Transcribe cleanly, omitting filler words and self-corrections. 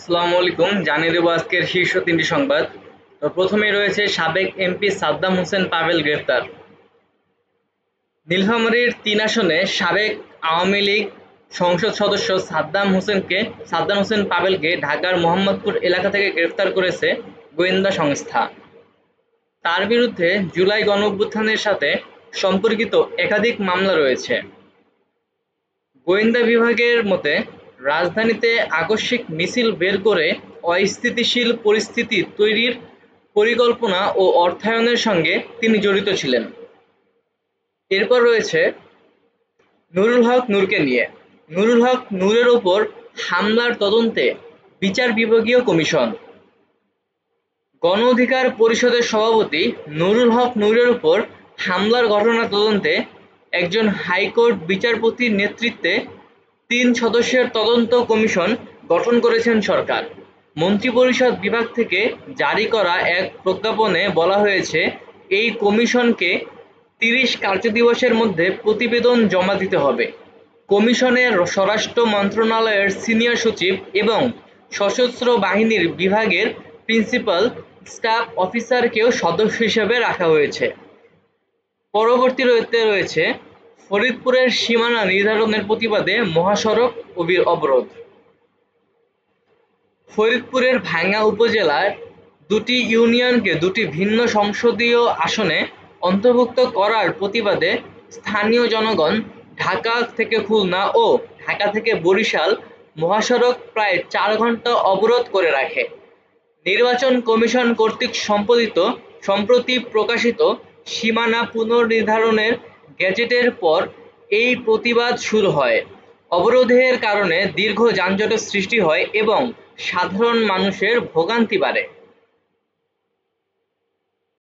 আসসালামু আলাইকুম। জানিয়ে দেব আজকের শীর্ষ তিনটি সংবাদ। তো প্রথমেই রয়েছে সাবেক এমপি সাদ্দাম হোসেন পাভেল গ্রেফতার। নীলফামারীর ৩ আসনে সাবেক আওয়ামী লীগ সংসদ সদস্য সাদ্দাম হোসেন পাভেলকে ঢাকার মোহাম্মদপুর এলাকা থেকে গ্রেফতার করেছে গোয়েন্দা সংস্থা। তার বিরুদ্ধে জুলাই গণঅভ্যুত্থানের সাথে সম্পর্কিত একাধিক মামলা রয়েছে। গোয়েন্দা বিভাগের মতে, রাজধানীতে আকস্মিক মিছিল বের করে অস্থিতিশীল পরিস্থিতি তৈরির পরিকল্পনা ও অর্থায়নের সঙ্গে তিনি জড়িত ছিলেন। এরপর রয়েছে নুরুল হক নূরকে নিয়ে। নুরুল হক নূরের ওপর হামলার তদন্তে বিচার বিভাগীয় কমিশন। গণ অধিকার পরিষদের সভাপতি নুরুল হক নূরের উপর হামলার ঘটনা তদন্তে একজন হাইকোর্ট বিচারপতির নেতৃত্বে ৩ সদস্যের তদন্ত কমিশন গঠন করেছেন সরকার। মন্ত্রিপরিষদ বিভাগ থেকে জারি করা এক প্রজ্ঞাপনে বলা হয়েছে, এই কমিশনকে ৩০ কার্যদিবসের মধ্যে প্রতিবেদন জমা দিতে হবে। কমিশনের স্বরাষ্ট্র মন্ত্রণালয়ের সিনিয়র সচিব এবং সশস্ত্র বাহিনীর বিভাগের প্রিন্সিপাল স্টাফ অফিসারকেও সদস্য হিসেবে রাখা হয়েছে। পরবর্তীতে রয়েছে ফরিদপুরের সীমানা নির্ধারণের প্রতিবাদে মহাসড়ক অবরোধ। ফরিদপুরের ভাঙ্গা উপজেলার ২টি ইউনিয়নকে ২টি ভিন্ন সংসদীয় আসনে অন্তর্ভুক্ত করার প্রতিবাদে স্থানীয় জনগণ ঢাকা থেকে খুলনা ও ঢাকা থেকে বরিশাল মহাসড়ক প্রায় ৪ ঘণ্টা অবরোধ করে রাখে। নির্বাচন কমিশন কর্তৃক সম্প্রতি প্রকাশিত সীমানা পুনর্নির্ধারণের গেজেটের পর এই প্রতিবাদ শুরু হয়। অবরোধের কারণে দীর্ঘ যানজটের সৃষ্টি হয় এবং সাধারণ মানুষের ভোগান্তি বাড়ে।